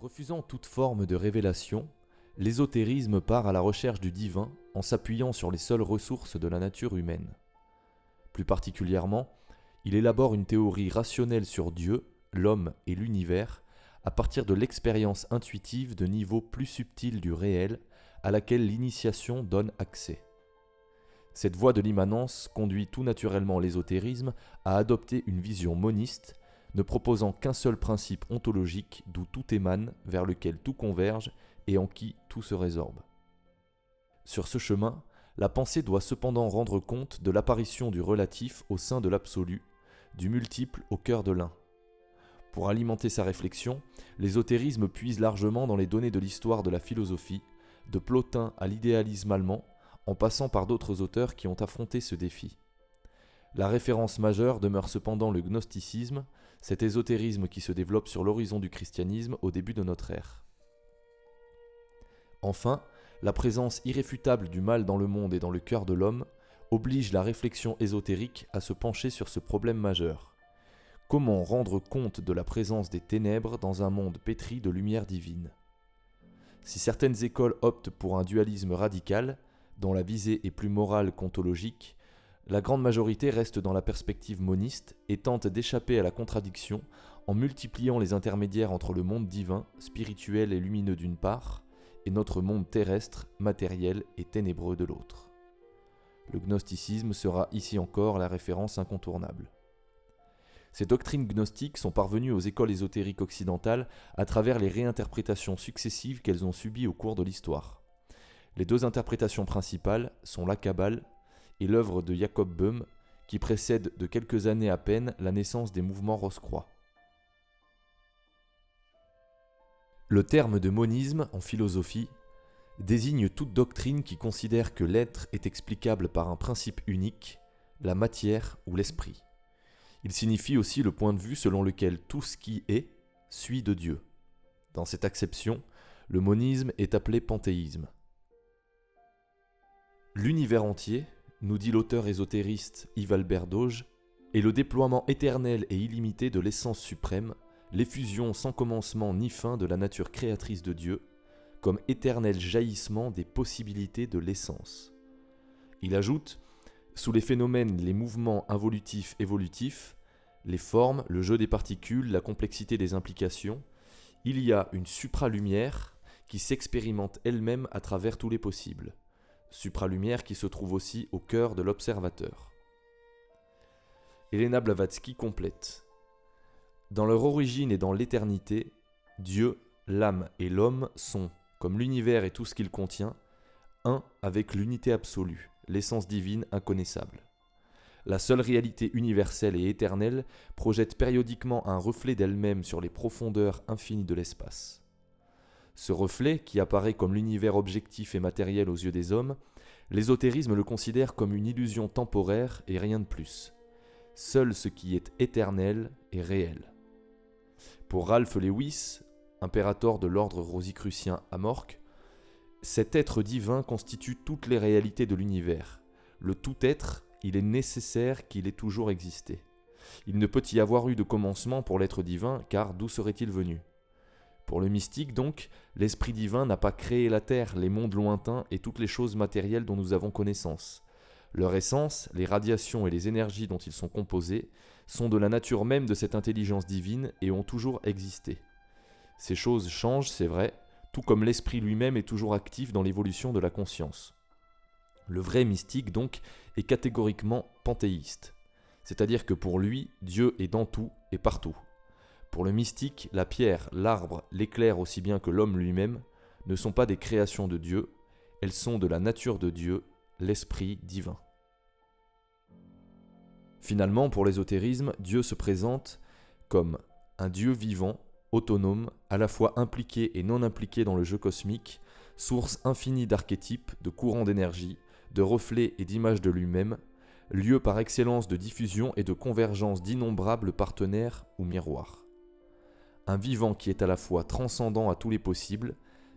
Refusant toute forme de révélation, l'ésotérisme part à la recherche du divin en s'appuyant sur les seules ressources de la nature humaine. Plus particulièrement, il élabore une théorie rationnelle sur Dieu, l'homme et l'univers à partir de l'expérience intuitive de niveaux plus subtils du réel à laquelle l'initiation donne accès. Cette voie de l'immanence conduit tout naturellement l'ésotérisme à adopter une vision moniste, ne proposant qu'un seul principe ontologique d'où tout émane, vers lequel tout converge et en qui tout se résorbe. Sur ce chemin, la pensée doit cependant rendre compte de l'apparition du relatif au sein de l'absolu, du multiple au cœur de l'un. Pour alimenter sa réflexion, l'ésotérisme puise largement dans les données de l'histoire de la philosophie, de Plotin à l'idéalisme allemand, en passant par d'autres auteurs qui ont affronté ce défi. La référence majeure demeure cependant le gnosticisme, cet ésotérisme qui se développe sur l'horizon du christianisme au début de notre ère. Enfin, la présence irréfutable du mal dans le monde et dans le cœur de l'homme oblige la réflexion ésotérique à se pencher sur ce problème majeur. Comment rendre compte de la présence des ténèbres dans un monde pétri de lumière divine ? Si certaines écoles optent pour un dualisme radical, dont la visée est plus morale qu'ontologique, la grande majorité reste dans la perspective moniste et tente d'échapper à la contradiction en multipliant les intermédiaires entre le monde divin, spirituel et lumineux d'une part, et notre monde terrestre, matériel et ténébreux de l'autre. Le gnosticisme sera ici encore la référence incontournable. Ces doctrines gnostiques sont parvenues aux écoles ésotériques occidentales à travers les réinterprétations successives qu'elles ont subies au cours de l'histoire. Les deux interprétations principales sont la Kabbale et l'œuvre de Jacob Böhme, qui précède de quelques années à peine la naissance des mouvements Rose-Croix. Le terme de monisme en philosophie désigne toute doctrine qui considère que l'être est explicable par un principe unique, la matière ou l'esprit. Il signifie aussi le point de vue selon lequel tout ce qui est suit de Dieu. Dans cette acception, le monisme est appelé panthéisme. L'univers entier, nous dit l'auteur ésotériste Yves Albert Dauge, est le déploiement éternel et illimité de l'essence suprême, l'effusion sans commencement ni fin de la nature créatrice de Dieu, comme éternel jaillissement des possibilités de l'essence. Il ajoute, sous les phénomènes, les mouvements involutifs-évolutifs, les formes, le jeu des particules, la complexité des implications, il y a une supralumière qui s'expérimente elle-même à travers tous les possibles. Supralumière qui se trouve aussi au cœur de l'observateur. Elena Blavatsky complète. Dans leur origine et dans l'éternité, Dieu, l'âme et l'homme sont, comme l'univers et tout ce qu'il contient, un avec l'unité absolue, l'essence divine inconnaissable. La seule réalité universelle et éternelle projette périodiquement un reflet d'elle-même sur les profondeurs infinies de l'espace. Ce reflet, qui apparaît comme l'univers objectif et matériel aux yeux des hommes, l'ésotérisme le considère comme une illusion temporaire et rien de plus. Seul ce qui est éternel est réel. Pour Ralph Lewis, impérator de l'ordre rosicrucien à Morque, cet être divin constitue toutes les réalités de l'univers. Le tout-être, il est nécessaire qu'il ait toujours existé. Il ne peut y avoir eu de commencement pour l'être divin, car d'où serait-il venu ? Pour le mystique donc, l'esprit divin n'a pas créé la terre, les mondes lointains et toutes les choses matérielles dont nous avons connaissance. Leur essence, les radiations et les énergies dont ils sont composés, sont de la nature même de cette intelligence divine et ont toujours existé. Ces choses changent, c'est vrai, tout comme l'esprit lui-même est toujours actif dans l'évolution de la conscience. Le vrai mystique donc est catégoriquement panthéiste, c'est-à-dire que pour lui, Dieu est dans tout et partout. Pour le mystique, la pierre, l'arbre, l'éclair aussi bien que l'homme lui-même ne sont pas des créations de Dieu, elles sont de la nature de Dieu, l'Esprit divin. Finalement, pour l'ésotérisme, Dieu se présente comme un Dieu vivant, autonome, à la fois impliqué et non impliqué dans le jeu cosmique, source infinie d'archétypes, de courants d'énergie, de reflets et d'images de lui-même, lieu par excellence de diffusion et de convergence d'innombrables partenaires ou miroirs. Un vivant qui est à la fois transcendant à tous les possibles,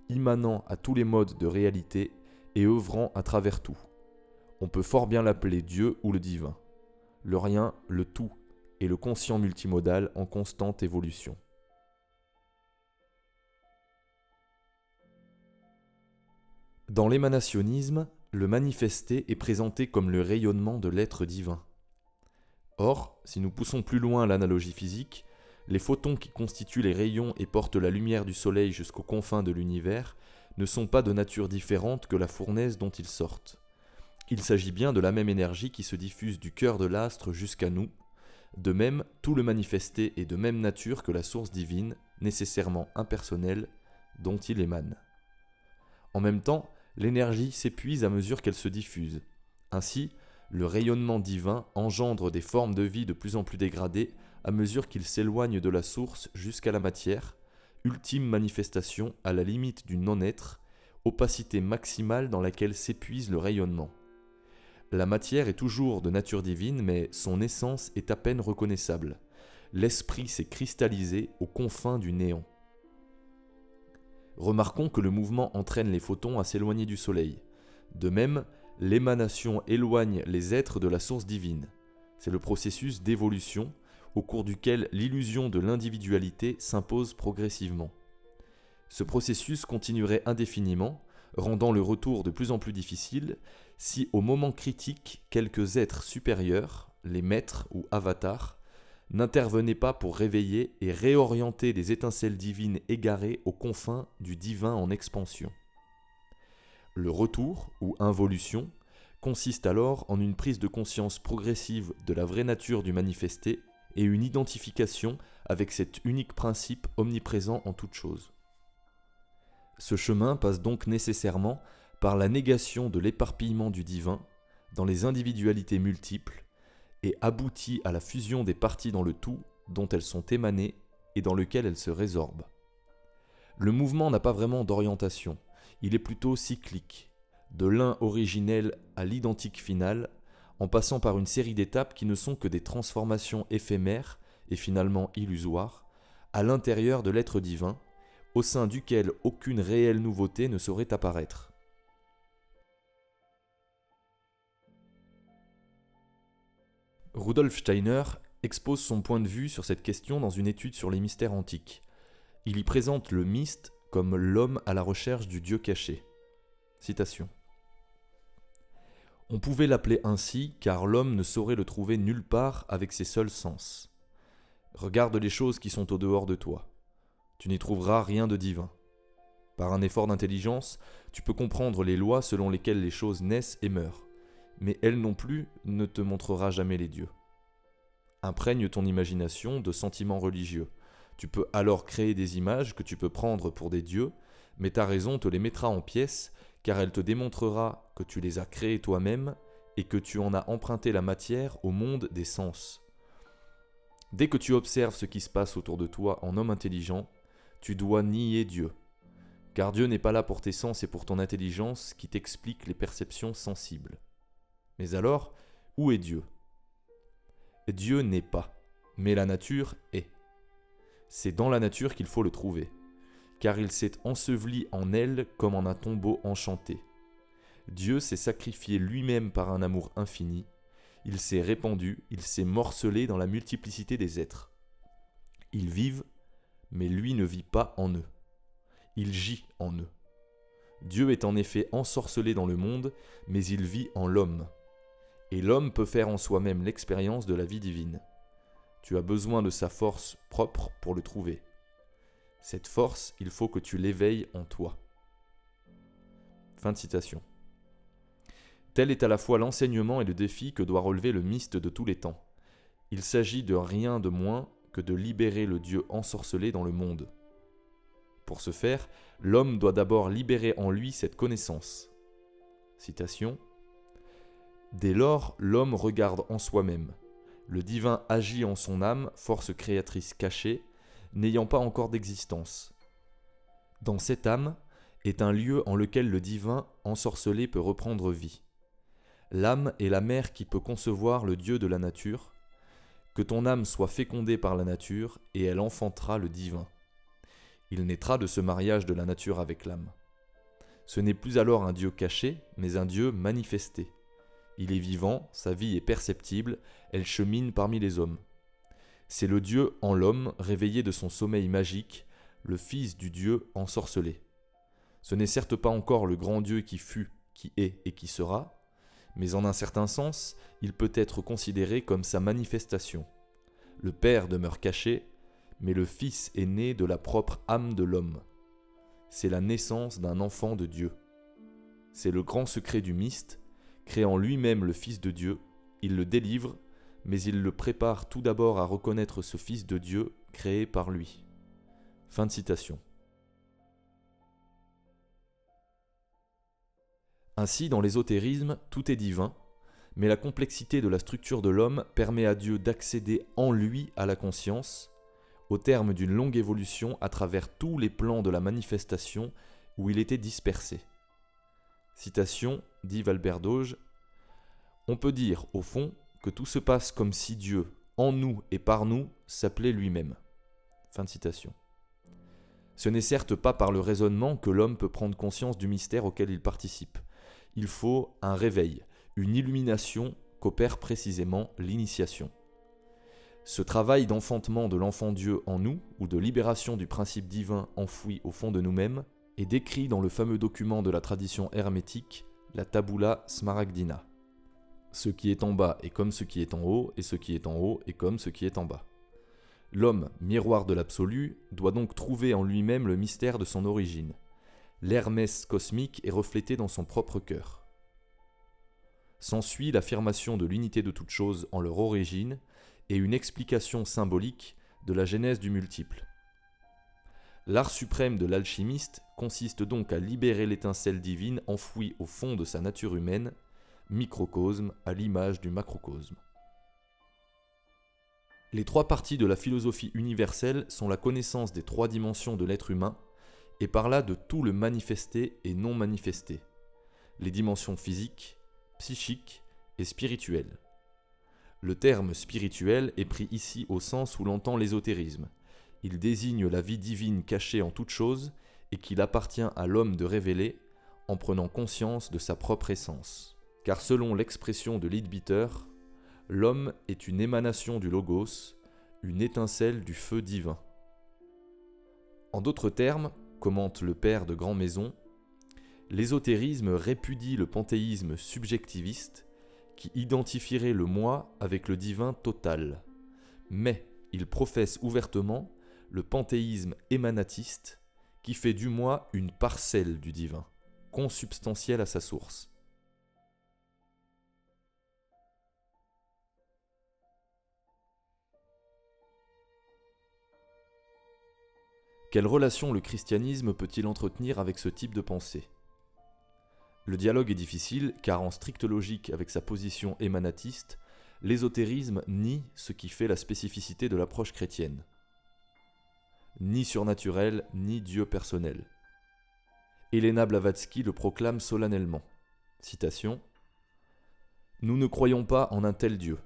immanent à tous les modes de réalité et œuvrant à travers tout. On peut fort bien l'appeler Dieu ou le divin. Le rien, le tout et le conscient multimodal en constante évolution. Dans l'émanationnisme, le manifesté est présenté comme le rayonnement de l'être divin. Or, si nous poussons plus loin l'analogie physique, les photons qui constituent les rayons et portent la lumière du soleil jusqu'aux confins de l'univers ne sont pas de nature différente que la fournaise dont ils sortent. Il s'agit bien de la même énergie qui se diffuse du cœur de l'astre jusqu'à nous. De même, tout le manifesté est de même nature que la source divine, nécessairement impersonnelle, dont il émane. En même temps, l'énergie s'épuise à mesure qu'elle se diffuse. Ainsi, le rayonnement divin engendre des formes de vie de plus en plus dégradées à mesure qu'il s'éloigne de la source jusqu'à la matière, ultime manifestation à la limite du non-être, opacité maximale dans laquelle s'épuise le rayonnement. La matière est toujours de nature divine, mais son essence est à peine reconnaissable. L'esprit s'est cristallisé aux confins du néant. Remarquons que le mouvement entraîne les photons à s'éloigner du soleil. De même, l'émanation éloigne les êtres de la source divine. C'est le processus d'évolution au cours duquel l'illusion de l'individualité s'impose progressivement. Ce processus continuerait indéfiniment, rendant le retour de plus en plus difficile, si au moment critique, quelques êtres supérieurs, les maîtres ou avatars, n'intervenaient pas pour réveiller et réorienter des étincelles divines égarées aux confins du divin en expansion. Le retour, ou involution, consiste alors en une prise de conscience progressive de la vraie nature du manifesté et une identification avec cet unique principe omniprésent en toute chose. Ce chemin passe donc nécessairement par la négation de l'éparpillement du divin dans les individualités multiples et aboutit à la fusion des parties dans le tout dont elles sont émanées et dans lequel elles se résorbent. Le mouvement n'a pas vraiment d'orientation, il est plutôt cyclique, de l'un originel à l'identique final, en passant par une série d'étapes qui ne sont que des transformations éphémères et finalement illusoires à l'intérieur de l'être divin, au sein duquel aucune réelle nouveauté ne saurait apparaître. Rudolf Steiner expose son point de vue sur cette question dans une étude sur les mystères antiques. Il y présente le myste comme l'homme à la recherche du Dieu caché. Citation. On pouvait l'appeler ainsi car l'homme ne saurait le trouver nulle part avec ses seuls sens. Regarde les choses qui sont au dehors de toi. Tu n'y trouveras rien de divin. Par un effort d'intelligence, tu peux comprendre les lois selon lesquelles les choses naissent et meurent, mais elle non plus ne te montrera jamais les dieux. Imprègne ton imagination de sentiments religieux. Tu peux alors créer des images que tu peux prendre pour des dieux, mais ta raison te les mettra en pièces, car elle te démontrera que tu les as créés toi-même et que tu en as emprunté la matière au monde des sens. Dès que tu observes ce qui se passe autour de toi en homme intelligent, tu dois nier Dieu, car Dieu n'est pas là pour tes sens et pour ton intelligence qui t'explique les perceptions sensibles. Mais alors, où est Dieu ? Dieu n'est pas, mais la nature est. C'est dans la nature qu'il faut le trouver, car il s'est enseveli en elle comme en un tombeau enchanté. Dieu s'est sacrifié lui-même par un amour infini, il s'est répandu, il s'est morcelé dans la multiplicité des êtres. Ils vivent, mais lui ne vit pas en eux. Il gît en eux. Dieu est en effet ensorcelé dans le monde, mais il vit en l'homme. Et l'homme peut faire en soi-même l'expérience de la vie divine. Tu as besoin de sa force propre pour le trouver. Cette force, il faut que tu l'éveilles en toi. Fin de citation. Tel est à la fois l'enseignement et le défi que doit relever le myste de tous les temps. Il s'agit de rien de moins que de libérer le Dieu ensorcelé dans le monde. Pour ce faire, l'homme doit d'abord libérer en lui cette connaissance. Citation. Dès lors, l'homme regarde en soi-même. Le divin agit en son âme, force créatrice cachée, n'ayant pas encore d'existence. Dans cette âme est un lieu en lequel le divin ensorcelé peut reprendre vie. L'âme est la mère qui peut concevoir le Dieu de la nature. Que ton âme soit fécondée par la nature, et elle enfantera le divin. Il naîtra de ce mariage de la nature avec l'âme. Ce n'est plus alors un Dieu caché, mais un Dieu manifesté. Il est vivant, sa vie est perceptible, elle chemine parmi les hommes. C'est le Dieu en l'homme, réveillé de son sommeil magique, le Fils du Dieu ensorcelé. Ce n'est certes pas encore le grand Dieu qui fut, qui est et qui sera, mais en un certain sens, il peut être considéré comme sa manifestation. Le Père demeure caché, mais le Fils est né de la propre âme de l'homme. C'est la naissance d'un enfant de Dieu. C'est le grand secret du myste. Créant lui-même le Fils de Dieu, il le délivre, mais il le prépare tout d'abord à reconnaître ce Fils de Dieu créé par lui. Fin de citation. Ainsi, dans l'ésotérisme, tout est divin, mais la complexité de la structure de l'homme permet à Dieu d'accéder en lui à la conscience, au terme d'une longue évolution à travers tous les plans de la manifestation où il était dispersé. Citation d'Yves Albert Doge. On peut dire, au fond, que tout se passe comme si Dieu, en nous et par nous, s'appelait lui-même. Fin de citation. Ce n'est certes pas par le raisonnement que l'homme peut prendre conscience du mystère auquel il participe. Il faut un réveil, une illumination qu'opère précisément l'initiation. Ce travail d'enfantement de l'enfant Dieu en nous, ou de libération du principe divin enfoui au fond de nous-mêmes, est décrit dans le fameux document de la tradition hermétique, la Tabula Smaragdina. Ce qui est en bas est comme ce qui est en haut, et ce qui est en haut est comme ce qui est en bas. L'homme, miroir de l'absolu, doit donc trouver en lui-même le mystère de son origine. L'Hermès cosmique est reflété dans son propre cœur. S'ensuit l'affirmation de l'unité de toutes choses en leur origine et une explication symbolique de la genèse du multiple. L'art suprême de l'alchimiste consiste donc à libérer l'étincelle divine enfouie au fond de sa nature humaine, microcosme à l'image du macrocosme. Les trois parties de la philosophie universelle sont la connaissance des trois dimensions de l'être humain, et par là de tout le manifesté et non manifesté, les dimensions physiques, psychiques et spirituelles. Le terme spirituel est pris ici au sens où l'entend l'ésotérisme. Il désigne la vie divine cachée en toute chose et qu'il appartient à l'homme de révéler en prenant conscience de sa propre essence. Car selon l'expression de Leadbeater, l'homme est une émanation du Logos, une étincelle du feu divin. En d'autres termes, commente le père de Grand Maison, l'ésotérisme répudie le panthéisme subjectiviste qui identifierait le moi avec le divin total. Mais il professe ouvertement le panthéisme émanatiste qui fait du moi une parcelle du divin, consubstantielle à sa source. Quelle relation le christianisme peut-il entretenir avec ce type de pensée ? Le dialogue est difficile car en stricte logique avec sa position émanatiste, l'ésotérisme nie ce qui fait la spécificité de l'approche chrétienne. Ni surnaturel, ni Dieu personnel. Elena Blavatsky le proclame solennellement. Citation. « Nous ne croyons pas en un tel Dieu.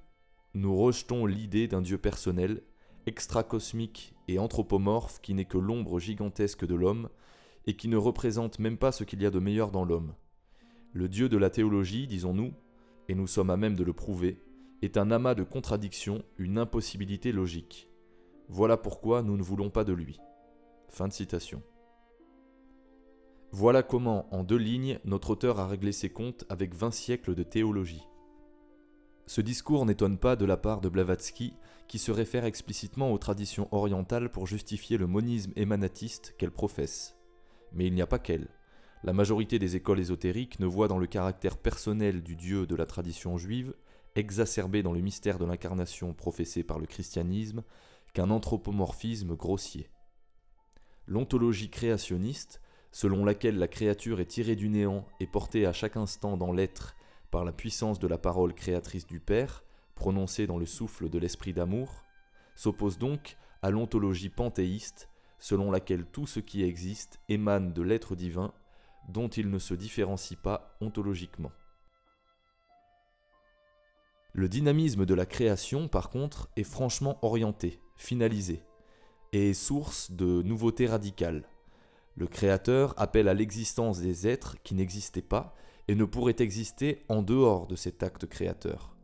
Nous rejetons l'idée d'un Dieu personnel, extracosmique et anthropomorphe qui n'est que l'ombre gigantesque de l'homme et qui ne représente même pas ce qu'il y a de meilleur dans l'homme. Le Dieu de la théologie, disons-nous, et nous sommes à même de le prouver, est un amas de contradictions, une impossibilité logique. Voilà pourquoi nous ne voulons pas de lui. » Fin de citation. Voilà comment, en 2 lignes, notre auteur a réglé ses comptes avec 20 siècles de théologie. Ce discours n'étonne pas de la part de Blavatsky, qui se réfère explicitement aux traditions orientales pour justifier le monisme émanatiste qu'elle professe. Mais il n'y a pas qu'elle. La majorité des écoles ésotériques ne voient dans le caractère personnel du Dieu de la tradition juive, exacerbé dans le mystère de l'incarnation professé par le christianisme, qu'un anthropomorphisme grossier. L'ontologie créationniste selon laquelle la créature est tirée du néant et portée à chaque instant dans l'être par la puissance de la parole créatrice du Père, prononcée dans le souffle de l'esprit d'amour, s'oppose donc à l'ontologie panthéiste, selon laquelle tout ce qui existe émane de l'être divin, dont il ne se différencie pas ontologiquement. Le dynamisme de la création, par contre, est franchement orienté, finalisé, et est source de nouveautés radicales. Le Créateur appelle à l'existence des êtres qui n'existaient pas et ne pourraient exister en dehors de cet acte créateur.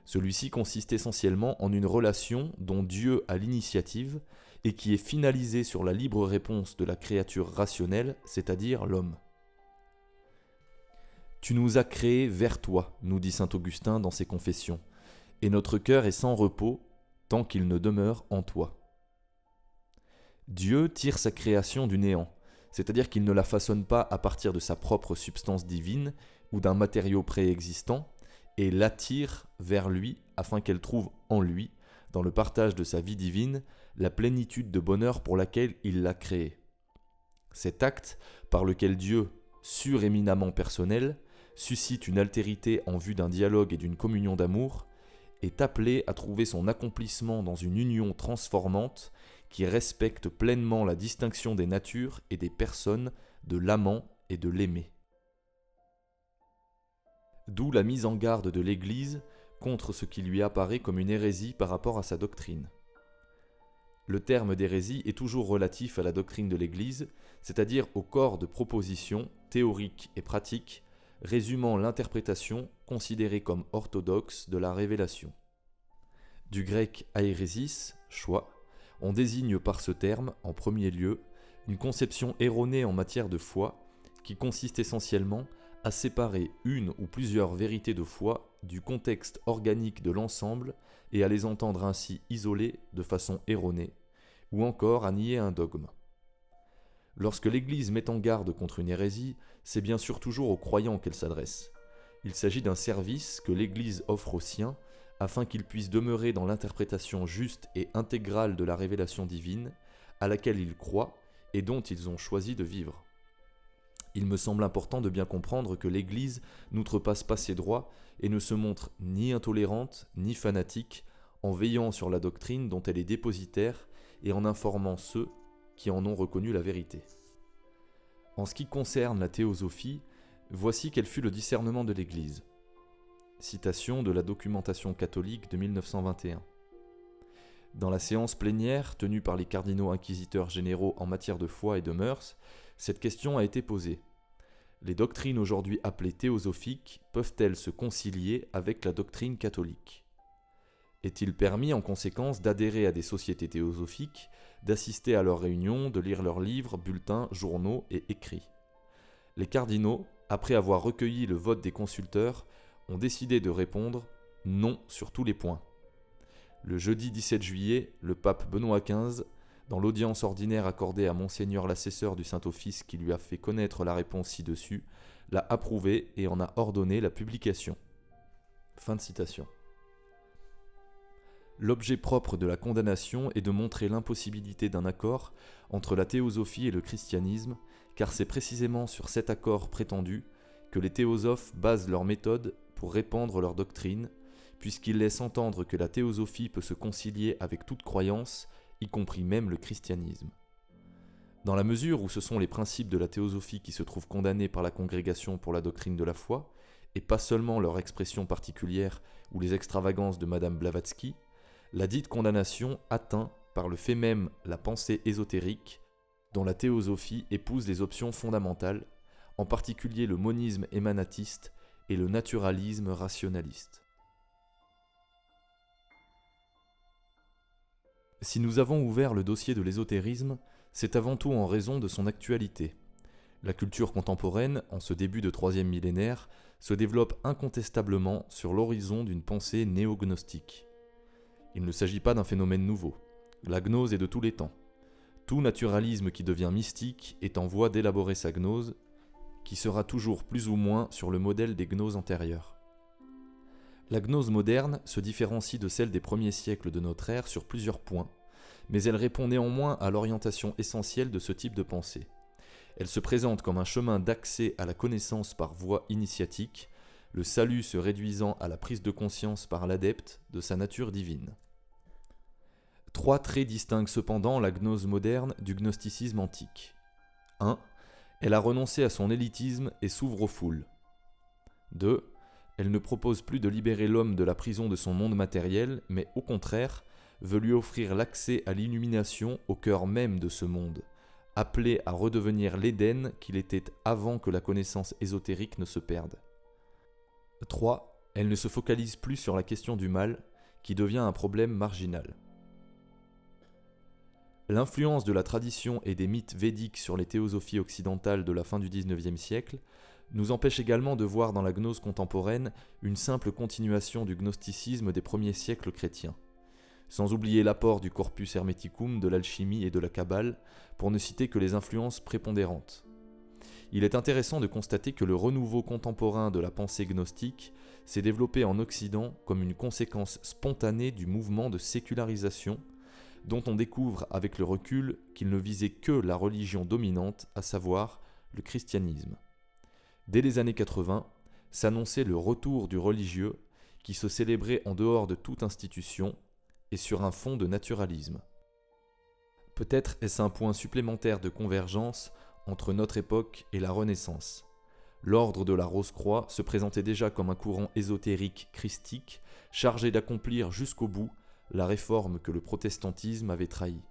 Celui-ci consiste essentiellement en une relation dont Dieu a l'initiative et qui est finalisée sur la libre réponse de la créature rationnelle, c'est-à-dire l'homme. « Tu nous as créés vers toi », nous dit saint Augustin dans ses Confessions, « et notre cœur est sans repos tant qu'il ne demeure en toi. » Dieu tire sa création du néant, c'est-à-dire qu'il ne la façonne pas à partir de sa propre substance divine ou d'un matériau préexistant, et l'attire vers lui afin qu'elle trouve en lui, dans le partage de sa vie divine, la plénitude de bonheur pour laquelle il l'a créée. Cet acte, par lequel Dieu, suréminemment personnel, suscite une altérité en vue d'un dialogue et d'une communion d'amour, est appelé à trouver son accomplissement dans une union transformante qui respecte pleinement la distinction des natures et des personnes, de l'amant et de l'aimé. D'où la mise en garde de l'Église contre ce qui lui apparaît comme une hérésie par rapport à sa doctrine. Le terme d'hérésie est toujours relatif à la doctrine de l'Église, c'est-à-dire au corps de propositions théoriques et pratiques résumant l'interprétation considérée comme orthodoxe de la révélation. Du grec aéresis, choix, on désigne par ce terme, en premier lieu, une conception erronée en matière de foi qui consiste essentiellement à séparer une ou plusieurs vérités de foi du contexte organique de l'ensemble et à les entendre ainsi isolées de façon erronée, ou encore à nier un dogme. Lorsque l'Église met en garde contre une hérésie, c'est bien sûr toujours aux croyants qu'elle s'adresse. Il s'agit d'un service que l'Église offre aux siens afin qu'ils puissent demeurer dans l'interprétation juste et intégrale de la révélation divine à laquelle ils croient et dont ils ont choisi de vivre. Il me semble important de bien comprendre que l'Église n'outrepasse pas ses droits et ne se montre ni intolérante ni fanatique en veillant sur la doctrine dont elle est dépositaire et en informant ceux qui en ont reconnu la vérité. En ce qui concerne la théosophie, voici quel fut le discernement de l'Église. Citation de la documentation catholique de 1921. Dans la séance plénière tenue par les cardinaux inquisiteurs généraux en matière de foi et de mœurs, cette question a été posée. Les doctrines aujourd'hui appelées théosophiques peuvent-elles se concilier avec la doctrine catholique ? Est-il permis en conséquence d'adhérer à des sociétés théosophiques, d'assister à leurs réunions, de lire leurs livres, bulletins, journaux et écrits ? Les cardinaux, après avoir recueilli le vote des consulteurs, ont décidé de répondre « non » sur tous les points. Le jeudi 17 juillet, le pape Benoît XV, dans l'audience ordinaire accordée à Monseigneur l'assesseur du Saint-Office qui lui a fait connaître la réponse ci-dessus, l'a approuvé et en a ordonné la publication. Fin de citation. L'objet propre de la condamnation est de montrer l'impossibilité d'un accord entre la théosophie et le christianisme, car c'est précisément sur cet accord prétendu que les théosophes basent leur méthode pour répandre leur doctrine, puisqu'ils laissent entendre que la théosophie peut se concilier avec toute croyance, y compris même le christianisme. Dans la mesure où ce sont les principes de la théosophie qui se trouvent condamnés par la Congrégation pour la doctrine de la foi, et pas seulement leur expression particulière ou les extravagances de Madame Blavatsky, la dite condamnation atteint par le fait même la pensée ésotérique, dont la théosophie épouse les options fondamentales, en particulier le monisme émanatiste et le naturalisme rationaliste. Si nous avons ouvert le dossier de l'ésotérisme, c'est avant tout en raison de son actualité. La culture contemporaine, en ce début de troisième millénaire, se développe incontestablement sur l'horizon d'une pensée néognostique. Il ne s'agit pas d'un phénomène nouveau. La gnose est de tous les temps. Tout naturalisme qui devient mystique est en voie d'élaborer sa gnose, qui sera toujours plus ou moins sur le modèle des gnoses antérieures. La gnose moderne se différencie de celle des premiers siècles de notre ère sur plusieurs points, mais elle répond néanmoins à l'orientation essentielle de ce type de pensée. Elle se présente comme un chemin d'accès à la connaissance par voie initiatique, le salut se réduisant à la prise de conscience par l'adepte de sa nature divine. 3 traits distinguent cependant la gnose moderne du gnosticisme antique. 1. Elle a renoncé à son élitisme et s'ouvre aux foules. 2. Elle ne propose plus de libérer l'homme de la prison de son monde matériel, mais au contraire, veut lui offrir l'accès à l'illumination au cœur même de ce monde, appelé à redevenir l'Éden qu'il était avant que la connaissance ésotérique ne se perde. 3. Elle ne se focalise plus sur la question du mal, qui devient un problème marginal. L'influence de la tradition et des mythes védiques sur les théosophies occidentales de la fin du XIXe siècle nous empêche également de voir dans la gnose contemporaine une simple continuation du gnosticisme des premiers siècles chrétiens, sans oublier l'apport du corpus hermeticum, de l'alchimie et de la kabbale, pour ne citer que les influences prépondérantes. Il est intéressant de constater que le renouveau contemporain de la pensée gnostique s'est développé en Occident comme une conséquence spontanée du mouvement de sécularisation, dont on découvre avec le recul qu'il ne visait que la religion dominante, à savoir le christianisme. Dès les années 80, s'annonçait le retour du religieux qui se célébrait en dehors de toute institution et sur un fond de naturalisme. Peut-être est-ce un point supplémentaire de convergence entre notre époque et la Renaissance. L'ordre de la Rose-Croix se présentait déjà comme un courant ésotérique christique, chargé d'accomplir jusqu'au bout la réforme que le protestantisme avait trahie.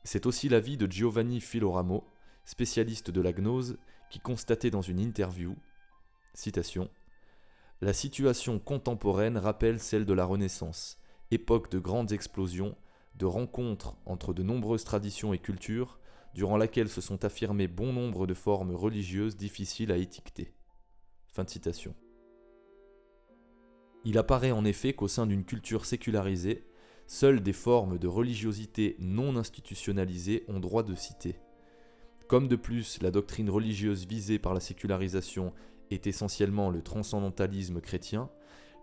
C'est aussi l'avis de Giovanni Filoramo, spécialiste de la gnose, qui constatait dans une interview, citation, « La situation contemporaine rappelle celle de la Renaissance, époque de grandes explosions, de rencontres entre de nombreuses traditions et cultures, durant laquelle se sont affirmées bon nombre de formes religieuses difficiles à étiqueter. » Fin de citation. Il apparaît en effet qu'au sein d'une culture sécularisée, seules des formes de religiosité non institutionnalisées ont droit de citer. Comme de plus la doctrine religieuse visée par la sécularisation est essentiellement le transcendantalisme chrétien,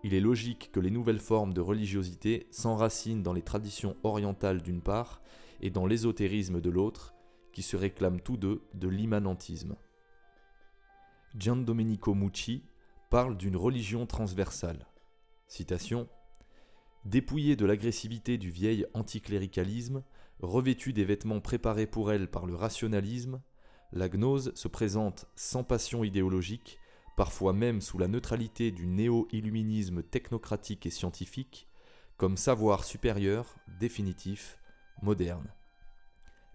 il est logique que les nouvelles formes de religiosité s'enracinent dans les traditions orientales d'une part et dans l'ésotérisme de l'autre, qui se réclament tous deux de l'immanentisme. Giandomenico Mucci parle d'une religion transversale. Citation, « Dépouillée de l'agressivité du vieil anticléricalisme, revêtue des vêtements préparés pour elle par le rationalisme, la gnose se présente sans passion idéologique, parfois même sous la neutralité du néo-illuminisme technocratique et scientifique, comme savoir supérieur, définitif, moderne.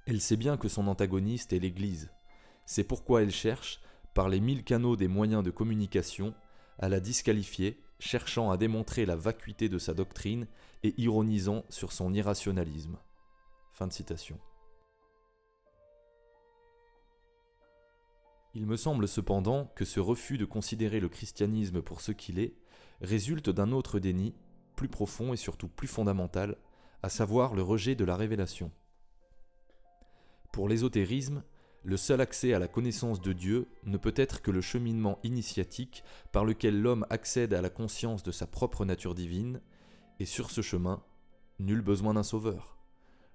Elle sait bien que son antagoniste est l'Église. C'est pourquoi elle cherche, par les 1000 canaux des moyens de communication, à la disqualifier, cherchant à démontrer la vacuité de sa doctrine et ironisant sur son irrationalisme. » Fin de citation. Il me semble cependant que ce refus de considérer le christianisme pour ce qu'il est résulte d'un autre déni, plus profond et surtout plus fondamental, à savoir le rejet de la révélation. Pour l'ésotérisme, le seul accès à la connaissance de Dieu ne peut être que le cheminement initiatique par lequel l'homme accède à la conscience de sa propre nature divine, et sur ce chemin, nul besoin d'un sauveur.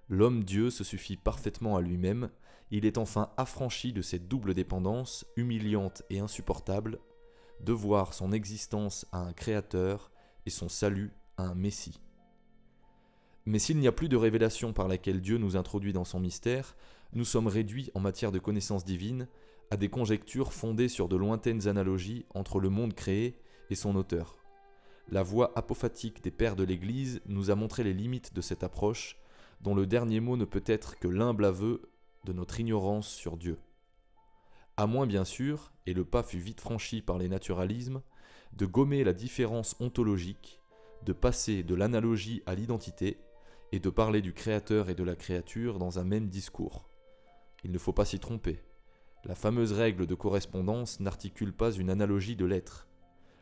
L'homme-Dieu se suffit parfaitement à lui-même, il est enfin affranchi de cette double dépendance, humiliante et insupportable, de voir son existence à un créateur et son salut à un Messie. Mais s'il n'y a plus de révélation par laquelle Dieu nous introduit dans son mystère, nous sommes réduits, en matière de connaissance divine, à des conjectures fondées sur de lointaines analogies entre le monde créé et son auteur. La voix apophatique des pères de l'Église nous a montré les limites de cette approche, dont le dernier mot ne peut être que l'humble aveu de notre ignorance sur Dieu. À moins bien sûr, et le pas fut vite franchi par les naturalismes, de gommer la différence ontologique, de passer de l'analogie à l'identité, et de parler du créateur et de la créature dans un même discours. Il ne faut pas s'y tromper. La fameuse règle de correspondance n'articule pas une analogie de l'être.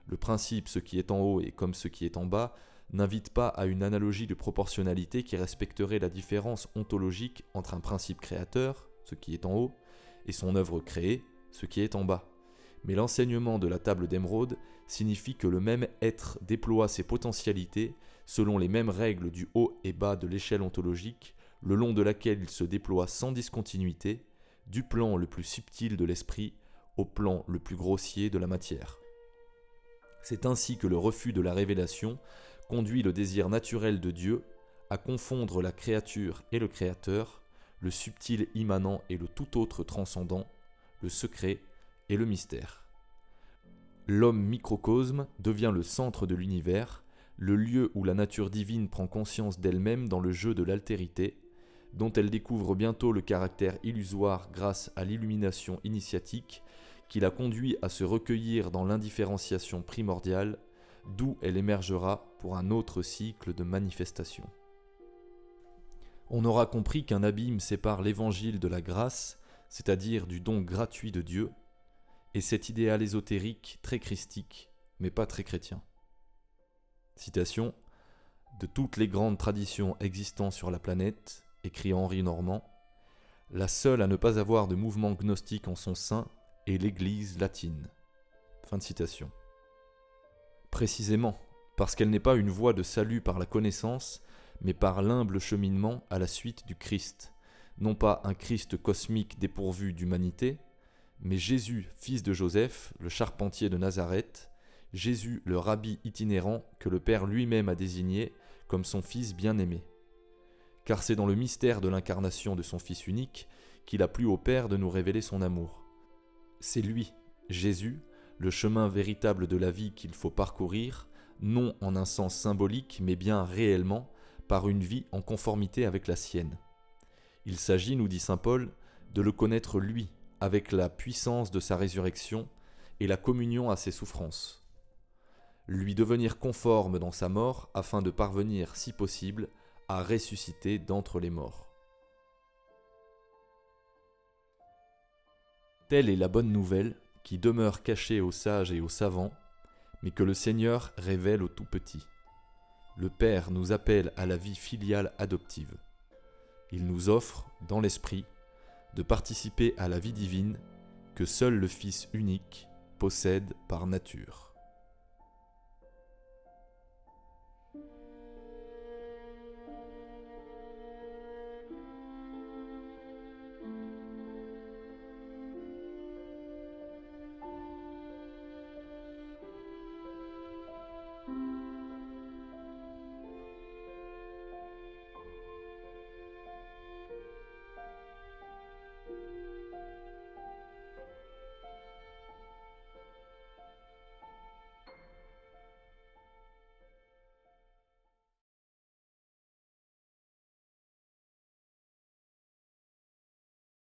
Le principe ce qui est en haut est comme ce qui est en bas n'invite pas à une analogie de proportionnalité qui respecterait la différence ontologique entre un principe créateur, ce qui est en haut, et son œuvre créée, ce qui est en bas. Mais l'enseignement de la table d'émeraude signifie que le même être déploie ses potentialités selon les mêmes règles du haut et bas de l'échelle ontologique, le long de laquelle il se déploie sans discontinuité, du plan le plus subtil de l'esprit au plan le plus grossier de la matière. C'est ainsi que le refus de la révélation conduit le désir naturel de Dieu à confondre la créature et le Créateur, le subtil immanent et le tout autre transcendant, le secret et le mystère. L'homme microcosme devient le centre de l'univers, le lieu où la nature divine prend conscience d'elle-même dans le jeu de l'altérité, dont elle découvre bientôt le caractère illusoire grâce à l'illumination initiatique qui la conduit à se recueillir dans l'indifférenciation primordiale, d'où elle émergera pour un autre cycle de manifestation. On aura compris qu'un abîme sépare l'évangile de la grâce, c'est-à-dire du don gratuit de Dieu, et cet idéal ésotérique très christique, mais pas très chrétien. Citation : de toutes les grandes traditions existant sur la planète, écrit Henri Normand, la seule à ne pas avoir de mouvement gnostique en son sein est l'Église latine. Fin de citation. Précisément, parce qu'elle n'est pas une voie de salut par la connaissance, mais par l'humble cheminement à la suite du Christ, non pas un Christ cosmique dépourvu d'humanité, mais Jésus, fils de Joseph, le charpentier de Nazareth, Jésus, le rabbi itinérant que le Père lui-même a désigné comme son Fils bien-aimé. Car c'est dans le mystère de l'incarnation de son Fils unique qu'il a plu au Père de nous révéler son amour. C'est lui, Jésus, le chemin véritable de la vie qu'il faut parcourir, non en un sens symbolique, mais bien réellement, par une vie en conformité avec la sienne. Il s'agit, nous dit saint Paul, de le connaître lui, avec la puissance de sa résurrection et la communion à ses souffrances. Lui devenir conforme dans sa mort afin de parvenir, si possible, à ressusciter d'entre les morts. Telle est la bonne nouvelle qui demeure cachée aux sages et aux savants, mais que le Seigneur révèle aux tout petits. Le Père nous appelle à la vie filiale adoptive. Il nous offre, dans l'esprit, de participer à la vie divine que seul le Fils unique possède par nature.